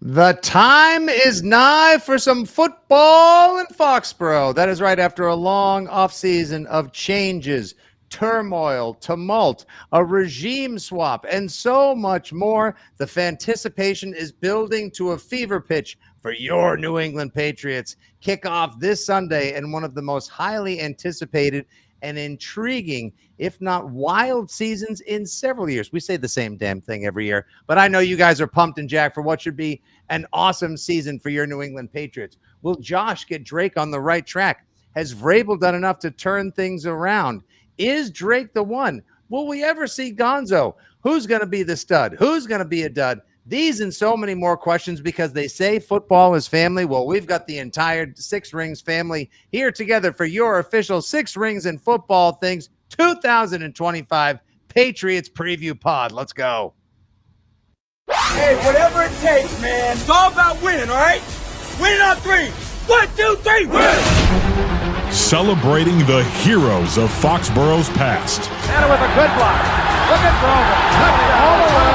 The time is nigh for some football in Foxborough. That is right, after a long offseason of changes, turmoil, tumult, a regime swap, and so much more. The fanticipation is building to a fever pitch for your New England Patriots. Kick off this Sunday in one of the most highly anticipated and intriguing, if not wild, seasons in several years. We say the same damn thing every year, but I know you guys are pumped and jacked for what should be an awesome season for your New England Patriots. Will Josh get Drake on the right track? Has Vrabel done enough to turn things around? Is Drake the one? Will we ever see Gonzo? Who's going to be the stud? Who's going to be a dud? These and so many more questions, because they say football is family. Well, we've got the entire Six Rings family here together for your official Six Rings and Football Things 2025 Patriots Preview Pod. Let's go. Hey, whatever it takes, man. It's all about winning, all right? Winning on three. 1, 2, 3, win! Celebrating the heroes of Foxborough's past. And with a good block. Look at Vrabel. All the way.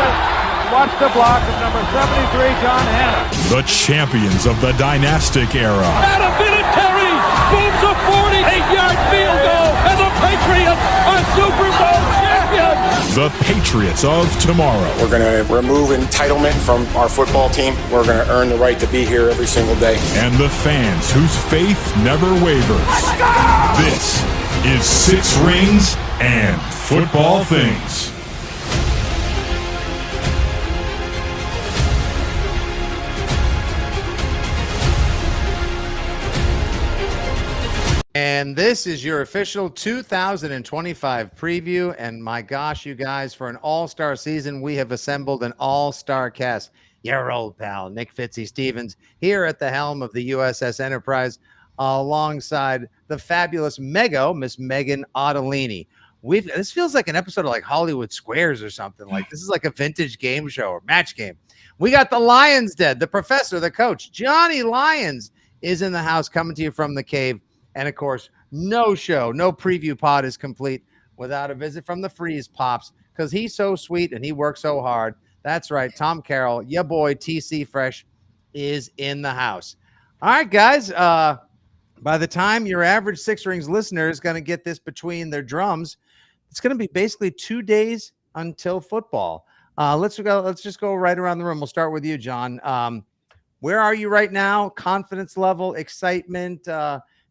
Watch the block of number 73, John Hanna. The champions of the dynastic era. Adam Vinatieri booms a 48-yard field goal, and the Patriots are Super Bowl champions. The Patriots of tomorrow. We're going to remove entitlement from our football team. We're going to earn the right to be here every single day. And the fans whose faith never wavers. Let's go! This is Six Rings and Football Things. And this is your official 2025 preview. And my gosh, you guys, for an all-star season, we have assembled an all-star cast. Your old pal, Nick Fitzy Stevens, here at the helm of the USS Enterprise, alongside the fabulous Mego, Miss Megan Ottolini. This feels like an episode of like Hollywood Squares or something. Like this is like a vintage game show or match game. We got the Lyons dead, the professor, the coach. Johnny Lyons is in the house, coming to you from the cave. And, of course, no preview pod is complete without a visit from the Freezepops, because he's so sweet and he works so hard. That's right. Tom Carroll, your boy TC Fresh, is in the house. All right, guys. By the time your average Six Rings listener is going to get this between their drums, it's going to be basically 2 days until football. Let's just go right around the room. We'll start with you, John. Where are you right now? Confidence level, excitement,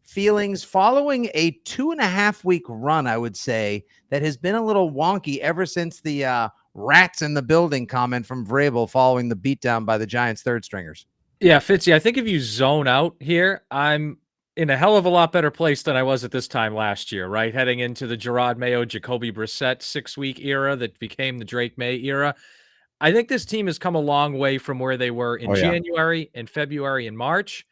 feelings following a 2.5-week run, I would say, that has been a little wonky ever since the rats in the building comment from Vrabel following the beatdown by the Giants third stringers. Yeah, Fitzy, I think if you zone out here, I'm in a hell of a lot better place than I was at this time last year, right? Heading into the Gerard Mayo, Jacoby Brissett 6-week era that became the Drake Maye era. I think this team has come a long way from where they were in January and February and March.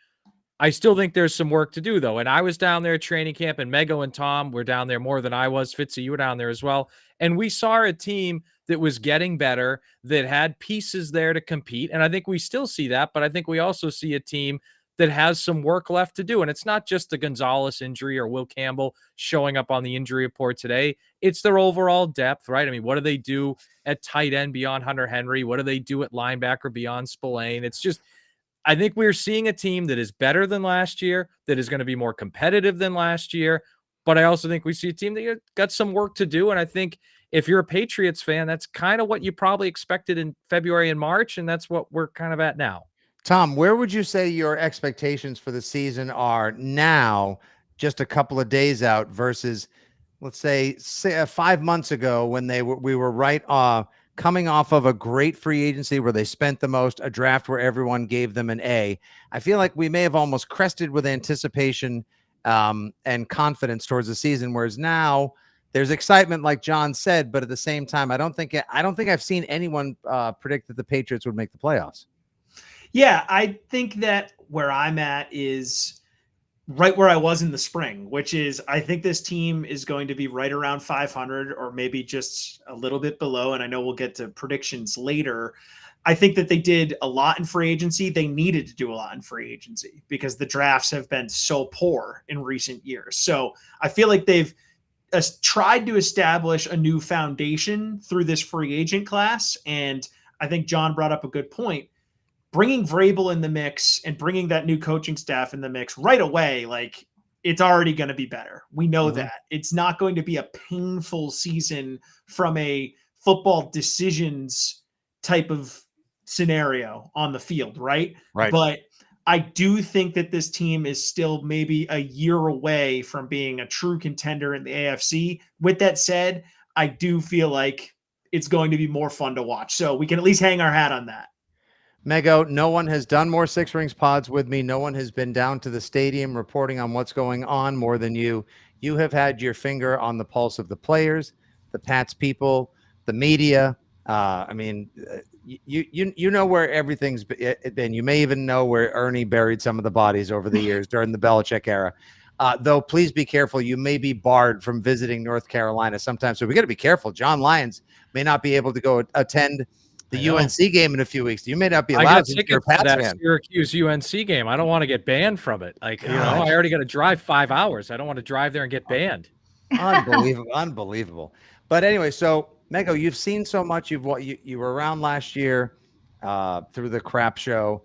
I still think there's some work to do, though. And I was down there at training camp, and Mego and Tom were down there more than I was. Fitzy, you were down there as well. And we saw a team that was getting better, that had pieces there to compete. And I think we still see that, but I think we also see a team that has some work left to do. And it's not just the Gonzalez injury or Will Campbell showing up on the injury report today. It's their overall depth, right? I mean, what do they do at tight end beyond Hunter Henry? What do they do at linebacker beyond Spillane? It's just, I think we're seeing a team that is better than last year, that is going to be more competitive than last year. But I also think we see a team that got some work to do. And I think if you're a Patriots fan, that's kind of what you probably expected in February and March. And that's what we're kind of at now. Tom, where would you say your expectations for the season are now, just a couple of days out, versus, let's say 5 months ago when we were right coming off of a great free agency where they spent the most, a draft where everyone gave them an A? I feel like we may have almost crested with anticipation and confidence towards the season, whereas now there's excitement, like John said, but at the same time, I don't think I've seen anyone predict that the Patriots would make the playoffs. Yeah, I think that where I'm at is right where I was in the spring, which is I think this team is going to be right around 500 or maybe just a little bit below. And I know we'll get to predictions later. I think that they did a lot in free agency. They needed to do a lot in free agency because the drafts have been so poor in recent years. So I feel like they've tried to establish a new foundation through this free agent class. And I think John brought up a good point. bringing Vrabel in the mix and bringing that new coaching staff in the mix right away, like it's already going to be better. We know that it's not going to be a painful season from a football decisions type of scenario on the field. Right. But I do think that this team is still maybe a year away from being a true contender in the AFC. With that said, I do feel like it's going to be more fun to watch. So we can at least hang our hat on that. Mego, no one has done more Six Rings pods with me. No one has been down to the stadium reporting on what's going on more than you. You have had your finger on the pulse of the players, the Pats people, the media. You know where everything's been. You may even know where Ernie buried some of the bodies over the years during the Belichick era. Though, please be careful. You may be barred from visiting North Carolina sometimes. So we got to be careful. John Lyons may not be able to go attend the UNC game in a few weeks. You may not be allowed. I got tickets to that Syracuse UNC game. I don't want to get banned from it. Like, you know, I already got to drive 5 hours. I don't want to drive there and get banned. Unbelievable. But anyway, so Mego, you've seen so much. You were around last year through the crap show.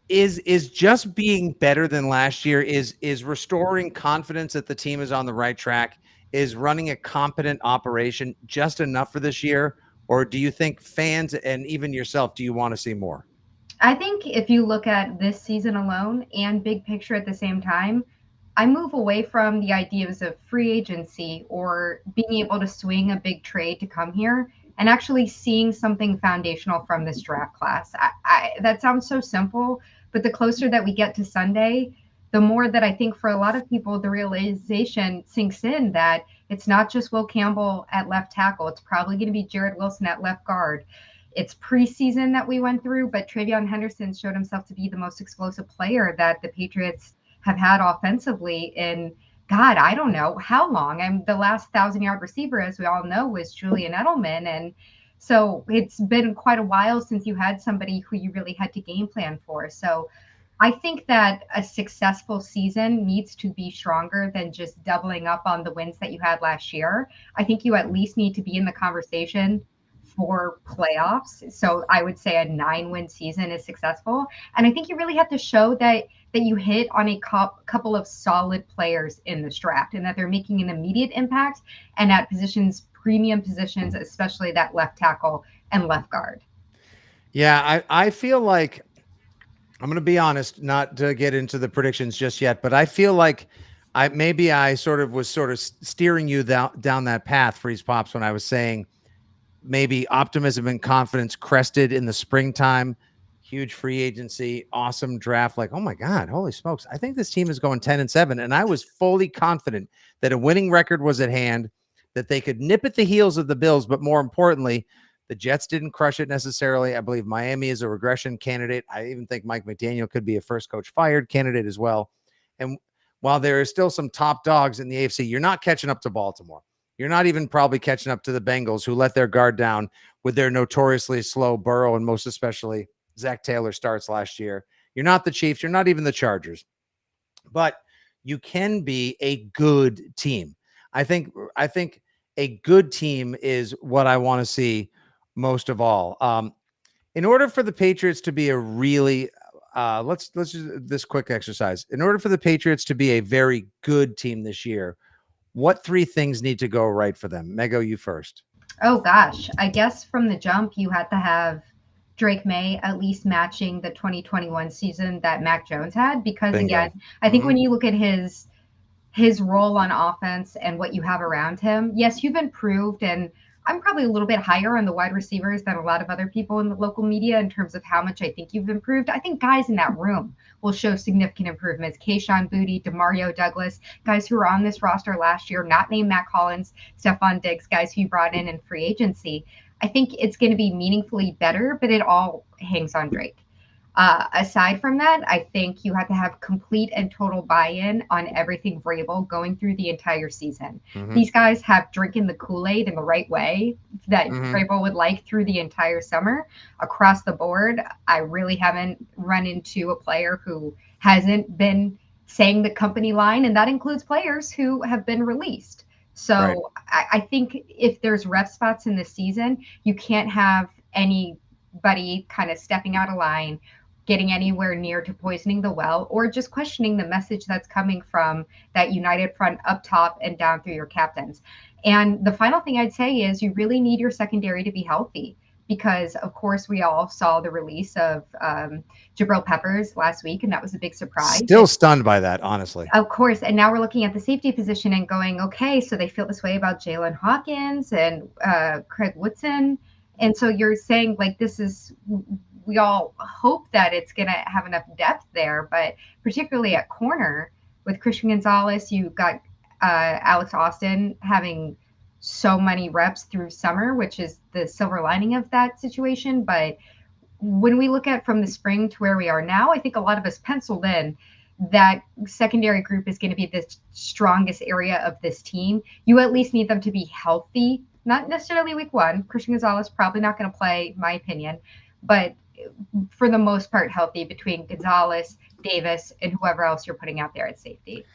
Is just being better than last year, is restoring confidence that the team is on the right track, is running a competent operation just enough for this year? Or do you think fans and even yourself, do you want to see more? I think if you look at this season alone and big picture at the same time, I move away from the ideas of free agency or being able to swing a big trade to come here and actually seeing something foundational from this draft class. That sounds so simple, but the closer that we get to Sunday, the more that I think for a lot of people, the realization sinks in that it's not just Will Campbell at left tackle. It's probably going to be Jared Wilson at left guard. It's preseason that we went through, but Travion Henderson showed himself to be the most explosive player that the Patriots have had offensively in, God, I don't know how long. The last 1,000-yard receiver, as we all know, was Julian Edelman. And so it's been quite a while since you had somebody who you really had to game plan for. So I think that a successful season needs to be stronger than just doubling up on the wins that you had last year. I think you at least need to be in the conversation for playoffs. So I would say a 9-win season is successful. And I think you really have to show that you hit on a couple of solid players in this draft and that they're making an immediate impact and at positions, premium positions, especially that left tackle and left guard. Yeah, I feel like, I'm going to be honest, not to get into the predictions just yet, but I feel like I was steering you down that path, Freezepops, when I was saying maybe optimism and confidence crested in the springtime, huge free agency, awesome draft. Like, oh my God, holy smokes. I think this team is going 10-7. And I was fully confident that a winning record was at hand, that they could nip at the heels of the Bills. But more importantly, the Jets didn't crush it necessarily. I believe Miami is a regression candidate. I even think Mike McDaniel could be a first coach fired candidate as well. And while there is still some top dogs in the AFC, you're not catching up to Baltimore. You're not even probably catching up to the Bengals, who let their guard down with their notoriously slow Burrow and most especially Zach Taylor starts last year. You're not the Chiefs. You're not even the Chargers. But you can be a good team. I think a good team is what I want to see most of all. In order for the Patriots to be a really let's just this quick exercise. In order for the Patriots to be a very good team this year, what 3 things need to go right for them? Mego, you first. Oh gosh, I guess from the jump you had to have Drake Maye at least matching the 2021 season that Mac Jones had, because Bingo. Again, I think when you look at his role on offense and what you have around him, yes, you've improved, and I'm probably a little bit higher on the wide receivers than a lot of other people in the local media in terms of how much I think you've improved. I think guys in that room will show significant improvements. Kayshon Boutte, Demario Douglas, guys who were on this roster last year, not named Matt Collins, Stephon Diggs, guys who you brought in free agency. I think it's going to be meaningfully better, but it all hangs on Drake. Aside from that, I think you have to have complete and total buy-in on everything Vrabel going through the entire season. Mm-hmm. These guys have drinking the Kool-Aid in the right way that Vrabel would like through the entire summer. Across the board, I really haven't run into a player who hasn't been saying the company line, and that includes players who have been released. So right. I think if there's rep spots in the season, you can't have any anybody kind of stepping out of line, getting anywhere near to poisoning the well, or just questioning the message that's coming from that united front up top and down through your captains. And the final thing I'd say is you really need your secondary to be healthy, because of course we all saw the release of Jabril Peppers last week, and that was a big surprise. Still stunned by that, honestly. Of course. And now we're looking at the safety position and going, okay, so they feel this way about Jalen Hawkins and Craig Woodson. And so you're saying, like, we all hope that it's going to have enough depth there, but particularly at corner with Christian Gonzalez, you've got Alex Austin having so many reps through summer, which is the silver lining of that situation. But when we look at from the spring to where we are now, I think a lot of us penciled in that secondary group is going to be the strongest area of this team. You at least need them to be healthy, not necessarily week one. Christian Gonzalez probably not going to play, my opinion, but for the most part healthy between Gonzalez, Davis, and whoever else you're putting out there at safety.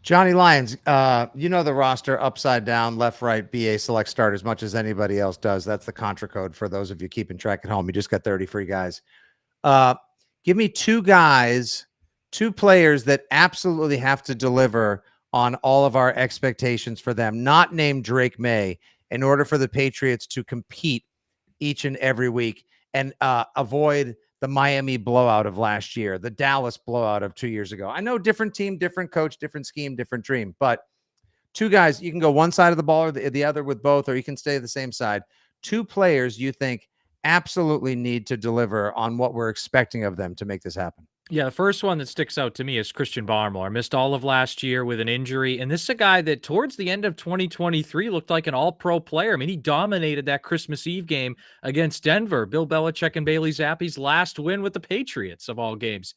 Johnny Lyons, you know the roster upside down, left, right, BA select start as much as anybody else does. That's the contra code for those of you keeping track at home. You just got 30 free guys. Give me two players that absolutely have to deliver on all of our expectations for them, not named Drake Maye, in order for the Patriots to compete each and every week and avoid the Miami blowout of last year, the Dallas blowout of 2 years ago. I know different team, different coach, different scheme, different dream, but two guys, you can go one side of the ball or the other with both, or you can stay the same side. Two players you think absolutely need to deliver on what we're expecting of them to make this happen. Yeah, the first one that sticks out to me is Christian Barmore. Missed all of last year with an injury. And this is a guy that towards the end of 2023 looked like an all-pro player. I mean, he dominated that Christmas Eve game against Denver. Bill Belichick and Bailey Zappi's last win with the Patriots of all games.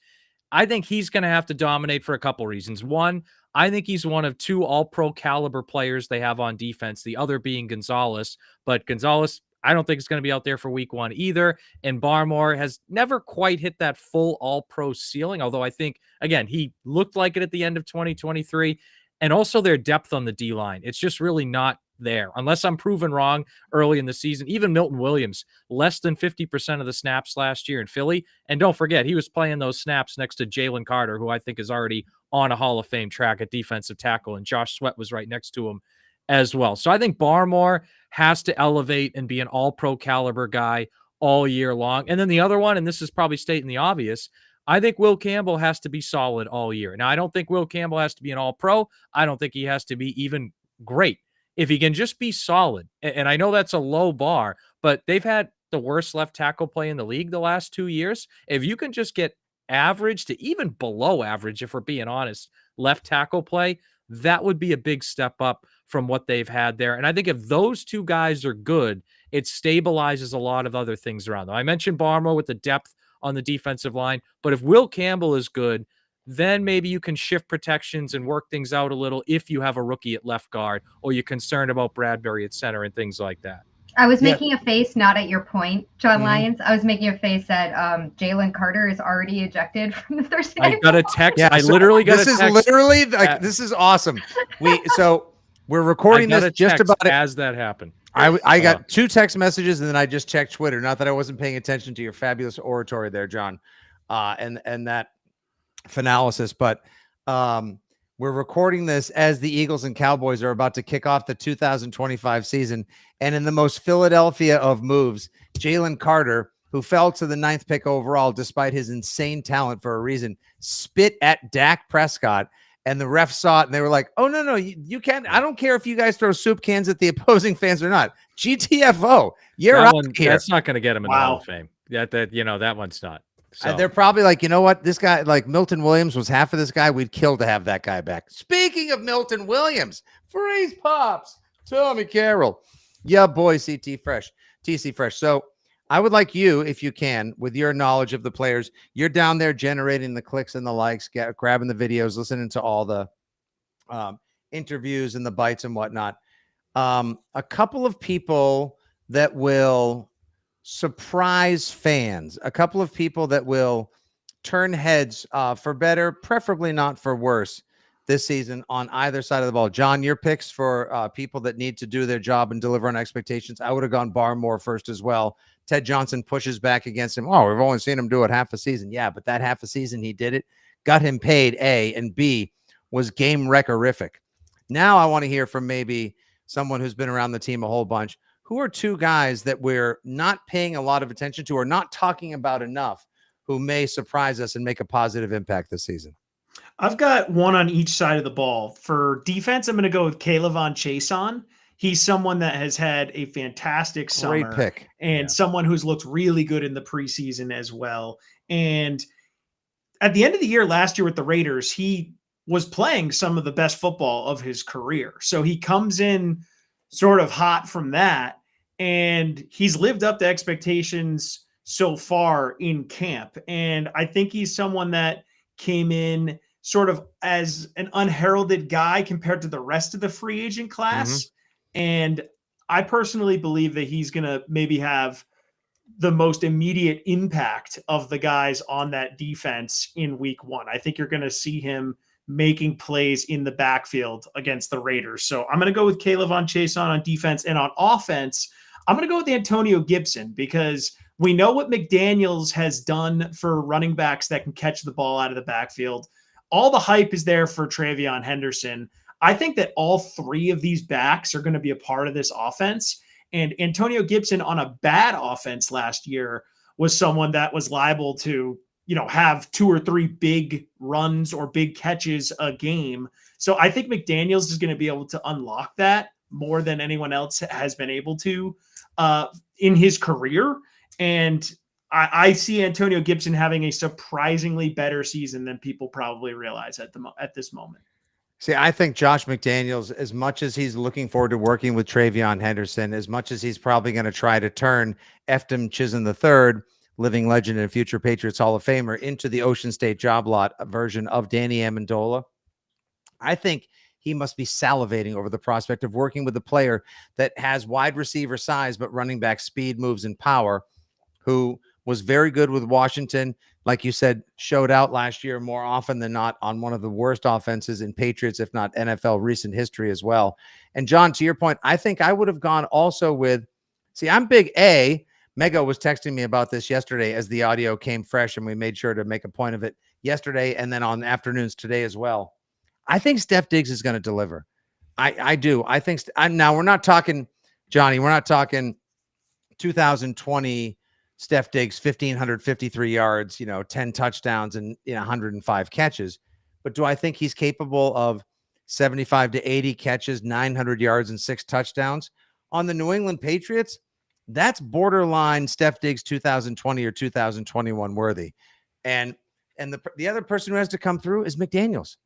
I think he's going to have to dominate for a couple reasons. One, I think he's one of two all-pro caliber players they have on defense, the other being Gonzalez. But Gonzalez, I don't think it's going to be out there for week one either. And Barmore has never quite hit that full all-pro ceiling, although I think, again, he looked like it at the end of 2023. And also their depth on the D-line. It's just really not there, unless I'm proven wrong early in the season. Even Milton Williams, less than 50% of the snaps last year in Philly. And don't forget, he was playing those snaps next to Jalen Carter, who I think is already on a Hall of Fame track at defensive tackle. And Josh Sweat was right next to him as well. So I think Barmore has to elevate and be an all-pro caliber guy all year long. And then the other one, and this is probably stating the obvious, I think Will Campbell has to be solid all year. Now, I don't think Will Campbell has to be an all-pro. I don't think he has to be even great. If he can just be solid, and I know that's a low bar, but they've had the worst left tackle play in the league the last 2 years. If you can just get average to even below average, if we're being honest, left tackle play, that would be a big step up from what they've had there. And I think if those two guys are good, it stabilizes a lot of other things around them. I mentioned Barmore with the depth on the defensive line, but if Will Campbell is good, then maybe you can shift protections and work things out a little if you have a rookie at left guard or you're concerned about Bradbury at center and things like that. I was making a face, not at your point, John Lyons. I was making a face that Jalen Carter is already ejected from the Thursday night. I got a text. Yeah, I literally got a text. This is literally like, this is awesome. We're recording this just about as that happened. I got two text messages and then I just checked Twitter. Not that I wasn't paying attention to your fabulous oratory there, John, and that finalysis, but we're recording this as the Eagles and Cowboys are about to kick off the 2025 season. And in the most Philadelphia of moves, Jalen Carter, who fell to the 9th pick overall, despite his insane talent for a reason, spit at Dak Prescott. And the refs saw it and they were like, oh, no, you can't. I don't care if you guys throw soup cans at the opposing fans or not. GTFO. You're out here. That's not going to get him in the Hall of Fame. That one's not. So. They're probably like, you know what? This guy, like Milton Williams was half of this guy. We'd kill to have that guy back. Speaking of Milton Williams, Freezepops, Tommy Carroll. Yeah, boy, TC Fresh. So I would like you, if you can, with your knowledge of the players, you're down there generating the clicks and the likes, grabbing the videos, listening to all the interviews and the bites and whatnot. A couple of people that will surprise fans, a couple of people that will turn heads for better, preferably not for worse this season on either side of the ball. John, your picks for people that need to do their job and deliver on expectations. I would have gone Barmore first as well Ted Johnson pushes back against him. Oh, we've only seen him do it half a season. Yeah, but that half a season he did it, got him paid, A, and B, was game wreckerific. Now I want to hear from maybe someone who's been around the team a whole bunch. Who are two guys that we're not paying a lot of attention to or not talking about enough who may surprise us and make a positive impact this season? I've got one on each side of the ball. For defense, I'm going to go with Kayvon Chason. He's someone that has had a fantastic summer. Great pick. And someone who's looked really good in the preseason as well. And at the end of the year last year with the Raiders, he was playing some of the best football of his career. So he comes in sort of hot from that, and he's lived up to expectations so far in camp. And I think he's someone that came in sort of as an unheralded guy compared to the rest of the free agent class. And I personally believe that he's going to maybe have the most immediate impact of the guys on that defense in week 1. I think you're going to see him making plays in the backfield against the Raiders. So I'm going to go with Kayvon Chason on defense. And on offense, I'm going to go with Antonio Gibson, because we know what McDaniels has done for running backs that can catch the ball out of the backfield. All the hype is there for Travion Henderson. I think that all three of these backs are going to be a part of this offense. And Antonio Gibson on a bad offense last year was someone that was liable to, have 2 or 3 big runs or big catches a game. So I think McDaniels is going to be able to unlock that more than anyone else has been able to in his career. And I see Antonio Gibson having a surprisingly better season than people probably realize at this moment. See, I think Josh McDaniels, as much as he's looking forward to working with Travion Henderson, as much as he's probably going to try to turn Eftim Chisholm III, living legend and future Patriots Hall of Famer, into the Ocean State job lot version of Danny Amendola, I think he must be salivating over the prospect of working with a player that has wide receiver size, but running back speed, moves, and power, who was very good with Washington. Like you said, showed out last year more often than not on one of the worst offenses in Patriots, if not NFL recent history as well. And John, to your point, I think I would have gone also with, I'm big A. Mego was texting me about this yesterday as the audio came fresh, and we made sure to make a point of it yesterday and then on afternoons today as well. I think Steph Diggs is going to deliver. I do. I think now we're not talking, Johnny, we're not talking 2020 Steph Diggs, 1,553 yards, 10 touchdowns and 105 catches. But do I think he's capable of 75 to 80 catches, 900 yards, and 6 touchdowns? On the New England Patriots, that's borderline Steph Diggs 2020 or 2021 worthy. And the other person who has to come through is McDaniels.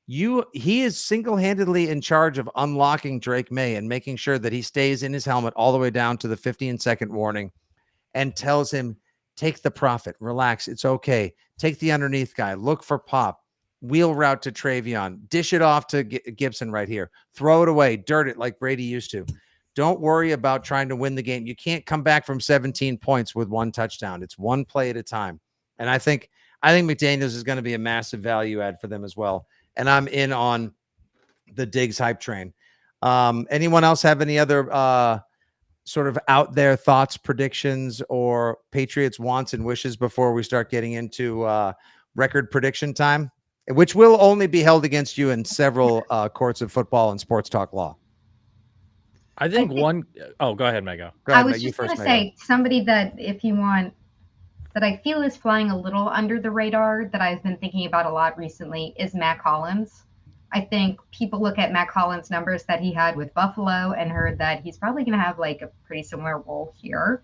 He is single-handedly in charge of unlocking Drake Maye and making sure that he stays in his helmet all the way down to the 15-second warning, and tells him, take the profit, relax, it's okay. Take the underneath guy, look for pop, wheel route to Travion, dish it off to Gibson right here, throw it away, dirt it like Brady used to. Don't worry about trying to win the game. You can't come back from 17 points with 1 touchdown. It's one play at a time. And I think McDaniels is going to be a massive value add for them as well. And I'm in on the Diggs hype train. Anyone else have any other sort of out there thoughts, predictions, or Patriots wants and wishes before we start getting into record prediction time, which will only be held against you in several courts of football and sports talk law? I think one. Oh, go ahead, Mego. I was just going to say somebody that, if you want, that I feel is flying a little under the radar that I've been thinking about a lot recently is Matt Collins. I think people look at Matt Collins' numbers that he had with Buffalo and heard that he's probably going to have like a pretty similar role here.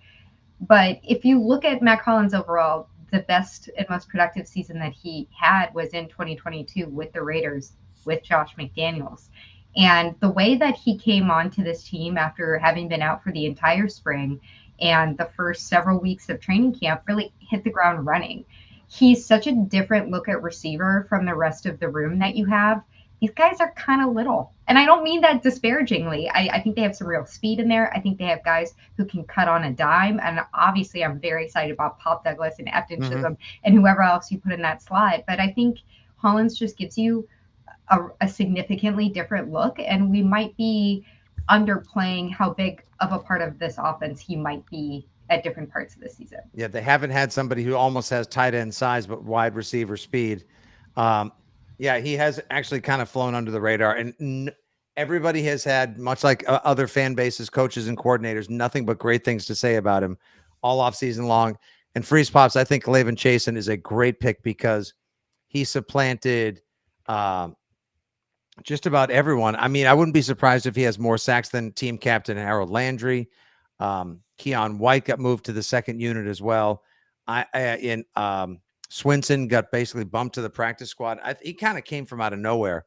But if you look at Matt Collins overall, the best and most productive season that he had was in 2022 with the Raiders with Josh McDaniels. And the way that he came onto this team after having been out for the entire spring and the first several weeks of training camp really hit the ground running. He's such a different look at receiver from the rest of the room that you have. These guys are kind of little. And I don't mean that disparagingly. I think they have some real speed in there. I think they have guys who can cut on a dime. And obviously, I'm very excited about Pop Douglas and Eftim Chisholm and whoever else you put in that slot. But I think Hollins just gives you a significantly different look. And we might be underplaying how big of a part of this offense he might be at different parts of the season. Yeah, they haven't had somebody who almost has tight end size but wide receiver speed. Yeah, he has actually kind of flown under the radar, and everybody has had, much like other fan bases, coaches, and coordinators, nothing but great things to say about him all off season long. And Freezepops, I think Laven Chasen is a great pick because he supplanted just about everyone. I mean, I wouldn't be surprised if he has more sacks than team captain Harold Landry. Keon White got moved to the second unit as well. Swinson got basically bumped to the practice squad. He kind of came from out of nowhere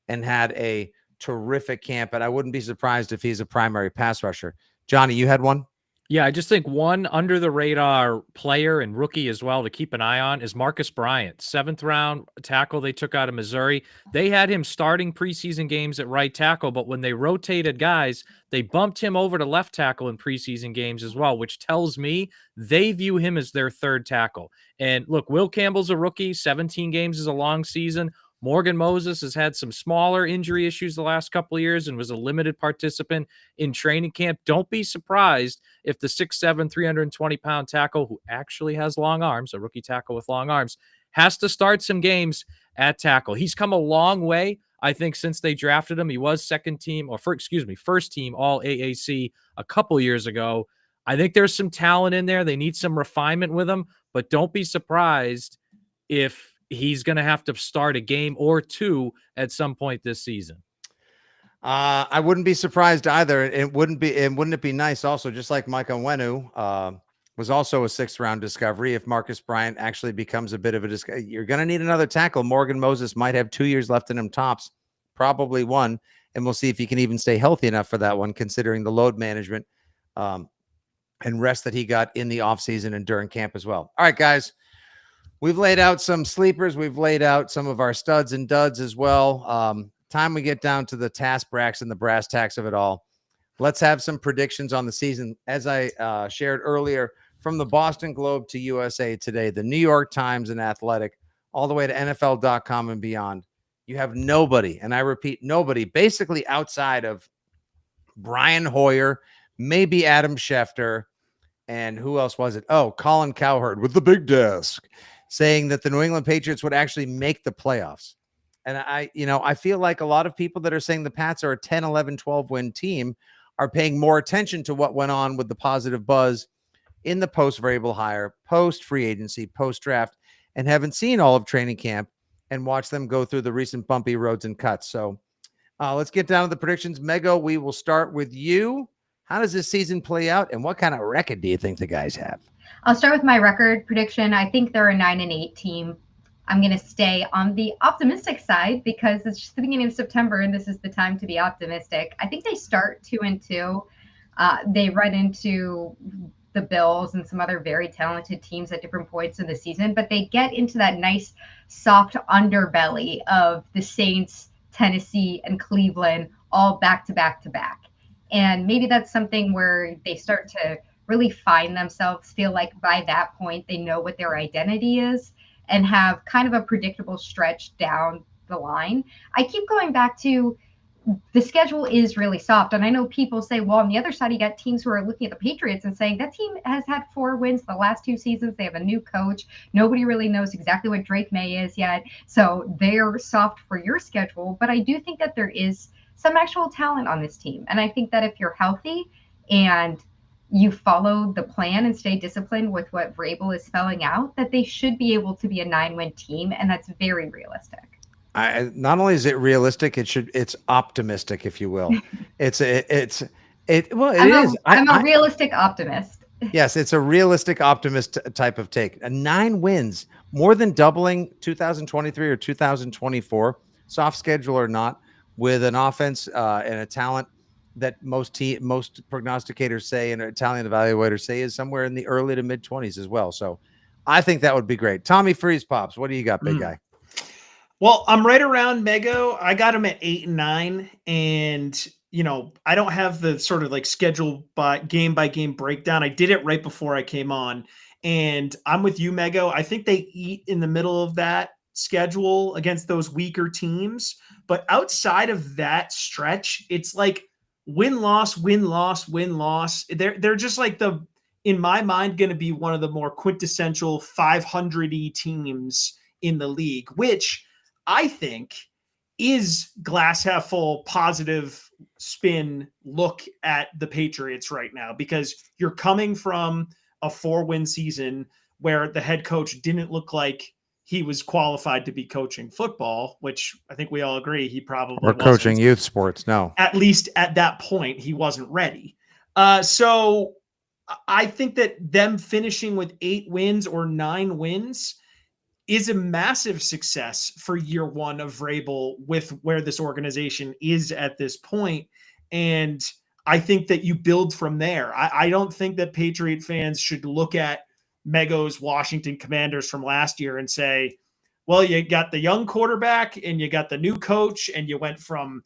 and had a terrific camp, and I wouldn't be surprised if he's a primary pass rusher. Johnny, you had one? Yeah, I just think one under the radar player and rookie as well to keep an eye on is Marcus Bryant, 7th round tackle they took out of Missouri. They had him starting preseason games at right tackle, but when they rotated guys, they bumped him over to left tackle in preseason games as well, which tells me they view him as their 3rd tackle. And look, Will Campbell's a rookie. 17 games is a long season. Morgan Moses has had some smaller injury issues the last couple of years and was a limited participant in training camp. Don't be surprised if the 6'7", 320-pound tackle, who actually has long arms, a rookie tackle with long arms, has to start some games at tackle. He's come a long way, I think, since they drafted him. He was first team all AAC a couple years ago. I think there's some talent in there. They need some refinement with him, but don't be surprised if he's going to have to start a game or two at some point this season. I wouldn't be surprised either. Wouldn't it be nice also, just like Micah Onwenu was also a 6th round discovery, if Marcus Bryant actually becomes a bit of a you're going to need another tackle. Morgan Moses might have 2 years left in him tops, probably 1, and we'll see if he can even stay healthy enough for that one, considering the load management and rest that he got in the offseason and during camp as well. All right, guys. We've laid out some sleepers. We've laid out some of our studs and duds as well. Time we get down to the task bracks and the brass tacks of it all. Let's have some predictions on the season. As I shared earlier, from the Boston Globe to USA Today, the New York Times and Athletic, all the way to NFL.com and beyond, you have nobody, and I repeat, nobody, basically outside of Brian Hoyer, maybe Adam Schefter, and who else was it? Oh, Colin Cowherd with the big desk, saying that the New England Patriots would actually make the playoffs. And I feel like a lot of people that are saying the Pats are a 10, 11, 12 win team are paying more attention to what went on with the positive buzz in the post Vrabel hire, post free agency, post draft, and haven't seen all of training camp and watched them go through the recent bumpy roads and cuts. So let's get down to the predictions. Mego, we will start with you. How does this season play out, and what kind of record do you think the guys have? I'll start with my record prediction. I think they're a 9-8 team. I'm going to stay on the optimistic side because it's just the beginning of September and this is the time to be optimistic. I think they start 2-2. They run into the Bills and some other very talented teams at different points in the season, but they get into that nice soft underbelly of the Saints, Tennessee, and Cleveland all back to back to back. And maybe that's something where they start to really find themselves, feel like by that point they know what their identity is and have kind of a predictable stretch down the line. I keep going back to the schedule is really soft. And I know people say, well, on the other side, you got teams who are looking at the Patriots and saying that team has had 4 wins the last 2 seasons. They have a new coach. Nobody really knows exactly what Drake Maye is yet. So they're soft for your schedule. But I do think that there is some actual talent on this team. And I think that if you're healthy and you follow the plan and stay disciplined with what Vrabel is spelling out, that they should be able to be a 9-win team. And that's very realistic. Not only is it realistic, it's optimistic, if you will. It is. I'm a realistic optimist. Yes, it's a realistic optimist type of take. 9 wins, more than doubling 2023 or 2024, soft schedule or not, with an offense and a talent that most prognosticators say and Italian evaluators say is somewhere in the early to mid 20s as well. So I think that would be great. Tommy Freezepops, what do you got, big guy? Well, I'm right around Mego. I got him at 8 and 9. And, I don't have the sort of like schedule by game breakdown. I did it right before I came on. And I'm with you, Mego. I think they eat in the middle of that schedule against those weaker teams. But outside of that stretch, it's like win-loss, win-loss, win-loss. They're just like in my mind, going to be one of the more quintessential 500-y teams in the league, which I think is glass half full, positive spin look at the Patriots right now, because you're coming from a 4-win season where the head coach didn't look like he was qualified to be coaching football, which I think we all agree he probably Or coaching youth sports. No. At least at that point, he wasn't ready. So I think that them finishing with 8 wins or 9 wins is a massive success for year one of Vrabel with where this organization is at this point. And I think that you build from there. I don't think that Patriot fans should look at Mego's Washington Commanders from last year and say, well, you got the young quarterback and you got the new coach, and you went from,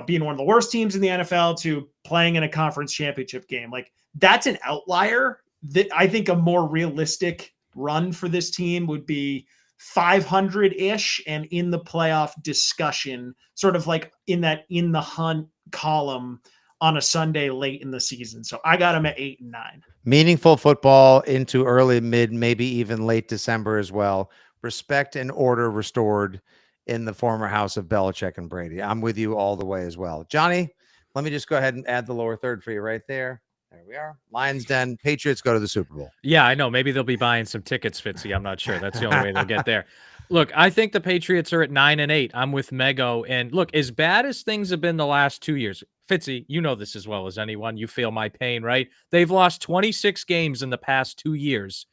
being one of the worst teams in the NFL to playing in a conference championship game. Like, that's an outlier. That I think a more realistic run for this team would be 500-ish and in the playoff discussion, sort of like in the hunt column on a Sunday late in the season. So I got them at 8 and 9. Meaningful football into early, mid, maybe even late December as well. Respect and order restored in the former house of Belichick and Brady. I'm with you all the way as well. Johnny, let me just go ahead and add the lower third for you right there. There we are. Lions Den. Patriots go to the Super Bowl. Yeah, I know. Maybe they'll be buying some tickets, Fitzy. I'm not sure. That's the only way they'll get there. Look, I think the Patriots are at 9 and 8. I'm with Mego. And look, as bad as things have been the last 2 years, Fitzy, you know this as well as anyone. You feel my pain, right? They've lost 26 games in the past 2 years,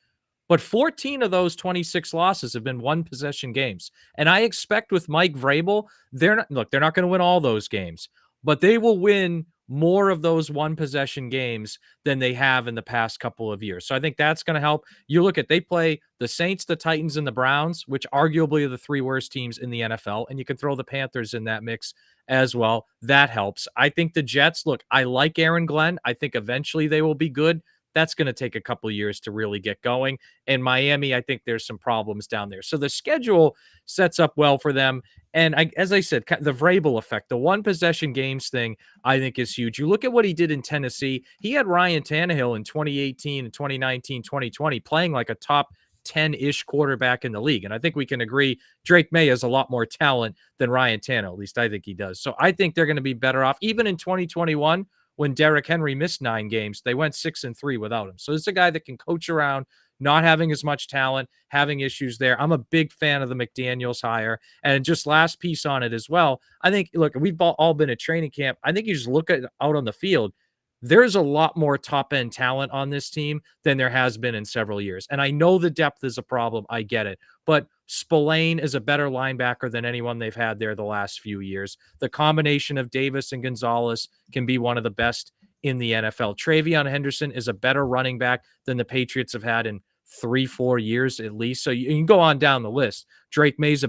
but 14 of those 26 losses have been one-possession games. And I expect with Mike Vrabel, they're not going to win all those games, but they will win more of those one-possession games than they have in the past couple of years. So I think that's going to help. You look at, they play the Saints, the Titans, and the Browns, which arguably are the 3 worst teams in the NFL, and you can throw the Panthers in that mix as well. That helps. I think the Jets, look, I like Aaron Glenn. I think eventually they will be good. That's going to take a couple of years to really get going. And Miami, I think there's some problems down there. So the schedule sets up well for them. And as I said, the Vrabel effect, the one-possession games thing, I think is huge. You look at what he did in Tennessee. He had Ryan Tannehill in 2018 and 2019, 2020 playing like a top 10-ish quarterback in the league. And I think we can agree Drake Maye has a lot more talent than Ryan Tannehill. At least I think he does. So I think they're going to be better off. Even in 2021, when Derrick Henry missed 9 games, they went 6-3 without him. So it's a guy that can coach around, not having as much talent, having issues there. I'm a big fan of the McDaniels hire. And just last piece on it as well, I think, look, we've all been at training camp. I think you just look at out on the field, there's a lot more top-end talent on this team than there has been in several years. And I know the depth is a problem. I get it. But Spillane is a better linebacker than anyone they've had there the last few years. The combination of Davis and Gonzalez can be one of the best in the NFL. Travion Henderson is a better running back than the Patriots have had in 3-4 years at least. So you can go on down the list. Drake Maye is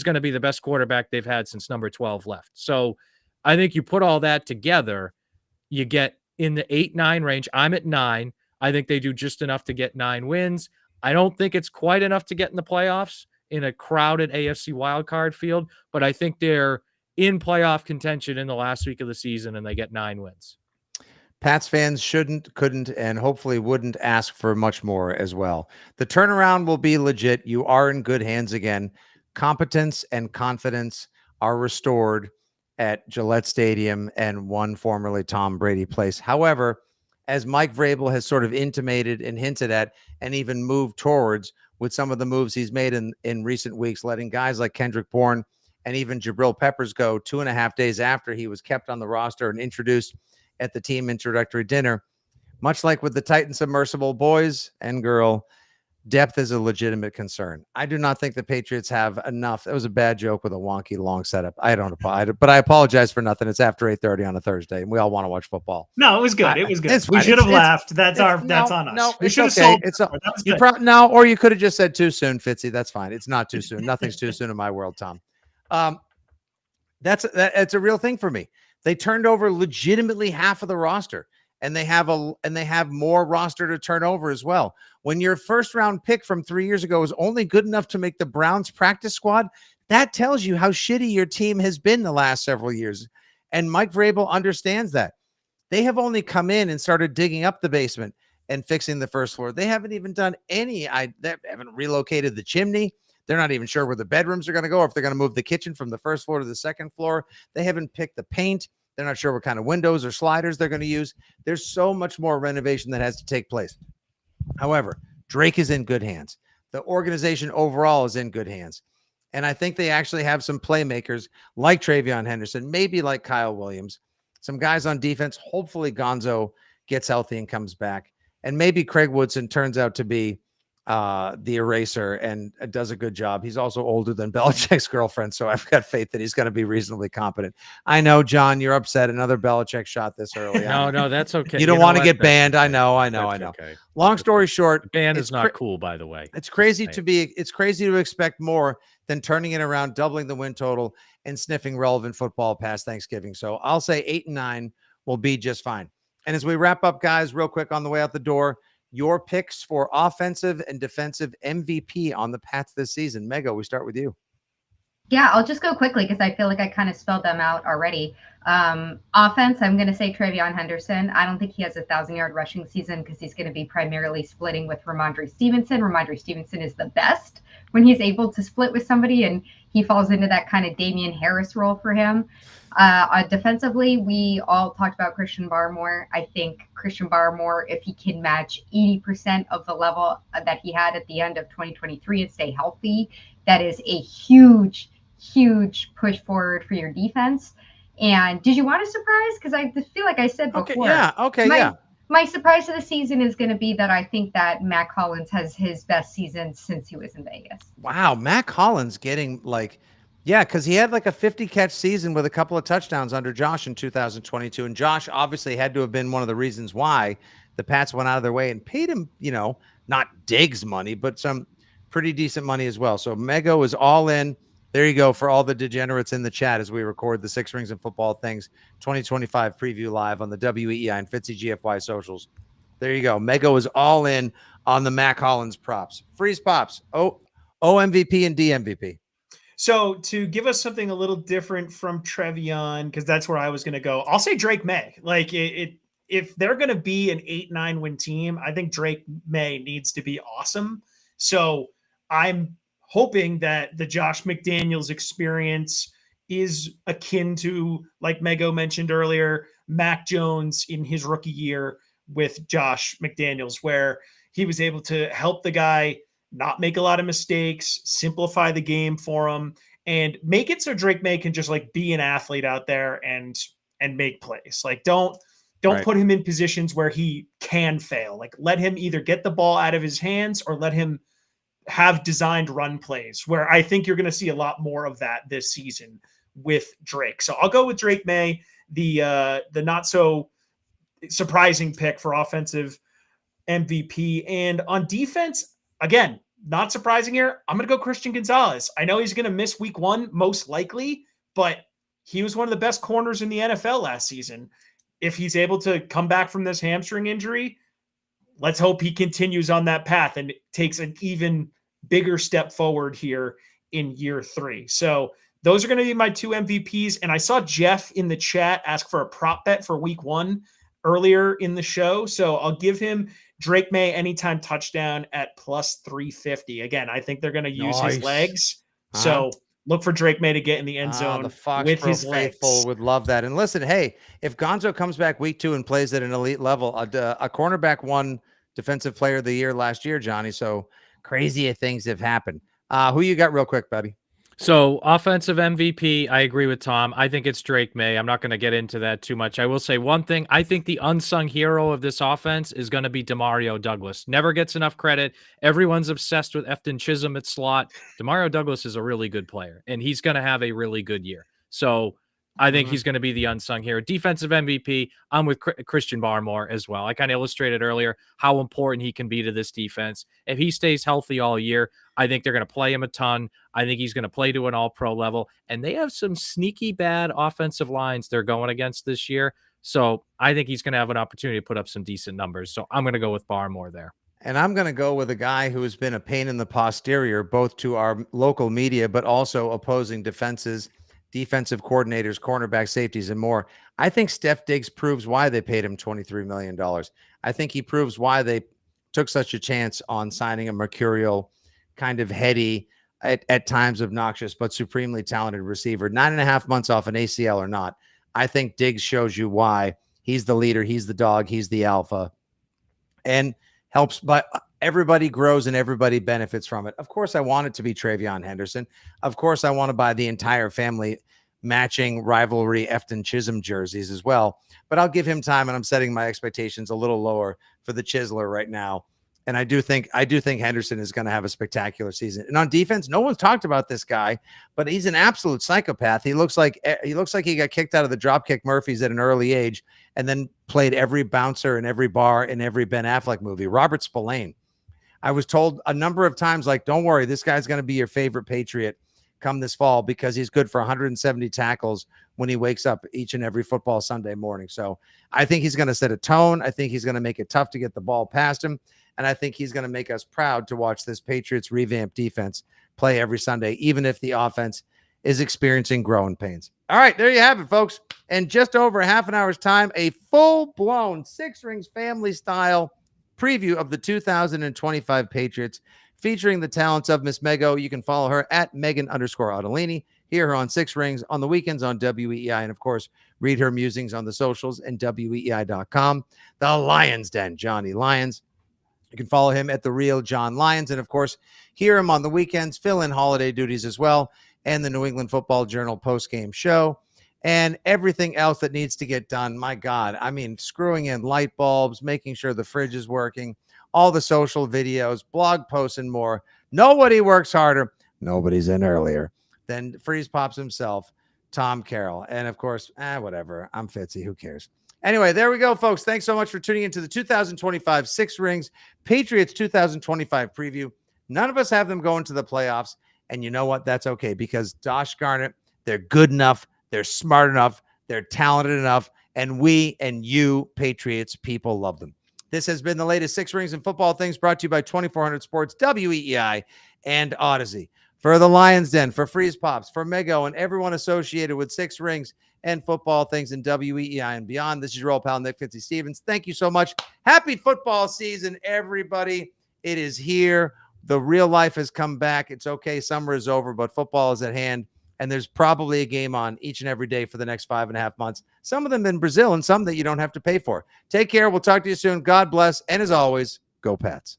going to be the best quarterback they've had since number 12 left. So I think you put all that together, you get in the 8-9 range. I'm at 9. I think they do just enough to get 9 wins. I don't think it's quite enough to get in the playoffs in a crowded AFC wildcard field, but I think they're in playoff contention in the last week of the season, and they get 9 wins. Pats fans shouldn't, couldn't, and hopefully wouldn't ask for much more as well. The turnaround will be legit. You are in good hands again. Competence and confidence are restored at Gillette Stadium and one formerly Tom Brady place. However, as Mike Vrabel has sort of intimated and hinted at and even moved towards with some of the moves he's made in recent weeks, letting guys like Kendrick Bourne and even Jabril Peppers go 2.5 days after he was kept on the roster and introduced at the team introductory dinner. Much like with the Titan submersible boys and girl, depth is a legitimate concern. I do not think the Patriots have enough. That was a bad joke with a wonky long setup. I apologize for nothing. It's after 8:30 on a Thursday, and we all want to watch football. No, it was good. It was good. We should have laughed. That's on us. No, we should have okay. sold. Or you could have just said too soon, Fitzy. That's fine. It's not too soon. Nothing's too soon in my world, Tom. That's a real thing for me. They turned over legitimately half of the roster. And they have more roster to turn over as well. When your first round pick from 3 years ago is only good enough to make the Browns practice squad, that tells you how shitty your team has been the last several years. And Mike Vrabel understands that. They have only come in and started digging up the basement and fixing the first floor. They haven't even done any. They haven't relocated the chimney. They're not even sure where the bedrooms are going to go, or if they're going to move the kitchen from the first floor to the second floor. They haven't picked the paint. They're not sure what kind of windows or sliders they're going to use. There's so much more renovation that has to take place. However, Drake is in good hands. The organization overall is in good hands. And I think they actually have some playmakers like Travion Henderson, maybe like Kyle Williams, some guys on defense. Hopefully Gonzo gets healthy and comes back. And maybe Craig Woodson turns out to be the eraser and does a good job. He's also older than Belichick's girlfriend, so I've got faith that he's going to be reasonably competent. I know, John, you're upset. Another Belichick shot this early. No, that's okay. You don't want to get banned. Okay. I know. Okay. Long story short, ban is not cool, by the way. It's crazy to expect more than turning it around, doubling the win total, and sniffing relevant football past Thanksgiving. So I'll say 8-9 will be just fine. And as we wrap up, guys, real quick on the way out the door, your picks for offensive and defensive MVP on the Pats this season. Mego, we start with you. Yeah, I'll just go quickly because I feel like I kind of spelled them out already. Offense, I'm going to say Travion Henderson. I don't think he has a 1,000-yard rushing season because he's going to be primarily splitting with Ramondre Stevenson. Ramondre Stevenson is the best when he's able to split with somebody, and he falls into that kind of Damian Harris role for him. Defensively, we all talked about Christian Barmore. I think Christian Barmore, if he can match 80% of the level that he had at the end of 2023 and stay healthy, that is a huge push forward for your defense. And did you want a surprise? Because I feel like I said before. My surprise of the season is going to be that I think that Mac Hollins has his best season since he was in Vegas. Wow, Mac Hollins getting because he had like a 50-catch season with a couple of touchdowns under Josh in 2022. And Josh obviously had to have been one of the reasons why the Pats went out of their way and paid him, not Diggs money, but some pretty decent money as well. So Mego is all in. There you go for all the degenerates in the chat as we record the Six Rings and Football Things 2025 preview live on the WEEI and Fitzy GFY socials. There you go. Mego is all in on the Mac Hollins props. Freeze Pops. OMVP and DMVP. So to give us something a little different from Travion, because that's where I was going to go, I'll say Drake Maye. Like if they're going to be an 8-9 win team, I think Drake Maye needs to be awesome. So I'm hoping that the Josh McDaniels experience is akin to, like Mego mentioned earlier, Mac Jones in his rookie year with Josh McDaniels, where he was able to help the guy not make a lot of mistakes, simplify the game for him, and make it so Drake Maye can just be an athlete out there and make plays. Don't put him in positions where he can fail. Let him either get the ball out of his hands or let him have designed run plays, where I think you're going to see a lot more of that this season with Drake. So I'll go with Drake Maye, the not so surprising pick for offensive MVP. And on defense, again, not surprising here, I'm going to go Christian Gonzalez. I know he's going to miss week 1, most likely, but he was one of the best corners in the NFL last season. If he's able to come back from this hamstring injury, let's hope he continues on that path and takes an even bigger step forward here in year 3. So those are going to be my 2 MVPs. And I saw Jeff in the chat ask for a prop bet for week 1 earlier in the show. So I'll give him Drake Maye anytime touchdown at plus 350. Again, I think they're going to use his legs. So look for Drake Maye to get in the end zone the Fox with Pro his faithful legs. would love that. And listen, hey, if Gonzo comes back week 2 and plays at an elite level, a cornerback won Defensive Player of the Year last year, Johnny. So crazy things have happened. Who you got real quick, buddy? So offensive MVP, I agree with Tom. I think it's Drake Maye. I'm not going to get into that too much. I will say one thing. I think the unsung hero of this offense is going to be Demario Douglas. Never gets enough credit. Everyone's obsessed with Efton Chisholm at slot. Demario Douglas is a really good player, and he's going to have a really good year. So I think he's going to be the unsung hero. Defensive MVP, I'm with Christian Barmore as well. I kind of illustrated earlier how important he can be to this defense. If he stays healthy all year, I think they're going to play him a ton. I think he's going to play to an all-pro level. And they have some sneaky bad offensive lines they're going against this year. So I think he's going to have an opportunity to put up some decent numbers. So I'm going to go with Barmore there. And I'm going to go with a guy who has been a pain in the posterior, both to our local media, but also opposing defenses, defensive coordinators, cornerback, safeties, and more. I think Steph Diggs proves why they paid him $23 million. I think he proves why they took such a chance on signing a mercurial, kind of heady, at times obnoxious, but supremely talented receiver. 9.5 months off an ACL or not, I think Diggs shows you why. He's the leader. He's the dog. He's the alpha. And helps, but everybody grows and everybody benefits from it. Of course, I want it to be Travion Henderson. Of course, I want to buy the entire family matching rivalry Efton Chisholm jerseys as well. But I'll give him time, and I'm setting my expectations a little lower for the Chiseler right now. And I do think Henderson is going to have a spectacular season. And on defense, no one's talked about this guy, but he's an absolute psychopath. He looks like he got kicked out of the Dropkick Murphys at an early age, and then played every bouncer in every bar in every Ben Affleck movie. Robert Spillane. I was told a number of times, like, don't worry, this guy's going to be your favorite Patriot come this fall because he's good for 170 tackles when he wakes up each and every football Sunday morning. So I think he's going to set a tone. I think he's going to make it tough to get the ball past him. And I think he's going to make us proud to watch this Patriots revamped defense play every Sunday, even if the offense is experiencing growing pains. All right, there you have it, folks. In just over half an hour's time, a full-blown Six Rings family style preview of the 2025 Patriots, featuring the talents of Miss Mego. You can follow her at Megan_Ottolini. Hear her on Six Rings on the weekends on WEEI. And, of course, read her musings on the socials and WEEI.com. The Lyons Den, Johnny Lyons. You can follow him at The Real John Lyons. And, of course, hear him on the weekends, fill in holiday duties as well, and the New England Football Journal postgame show, and everything else that needs to get done. My God, I mean, screwing in light bulbs, making sure the fridge is working, all the social videos, blog posts, and more. Nobody works harder. Nobody's in earlier than Freezepops himself, Tom Carroll. And, of course, whatever. I'm Fitzy. Who cares? Anyway, there we go, folks. Thanks so much for tuning into the 2025 Six Rings Patriots 2025 preview. None of us have them going to the playoffs. And you know what? That's okay, because gosh darn it, they're good enough. They're smart enough. They're talented enough. And we and you, Patriots people, love them. This has been the latest Six Rings and Football Things, brought to you by 2400 Sports, WEEI, and Odyssey. For the Lyons Den, for Freezepops, for Mego, and everyone associated with Six Rings and Football Things in WEEI and beyond, this is your old pal, Nick Fitzy Stevens. Thank you so much. Happy football season, everybody. It is here. The real life has come back. It's okay. Summer is over, but football is at hand. And there's probably a game on each and every day for the next 5.5 months. Some of them in Brazil and some that you don't have to pay for. Take care. We'll talk to you soon. God bless. And as always, go Pats.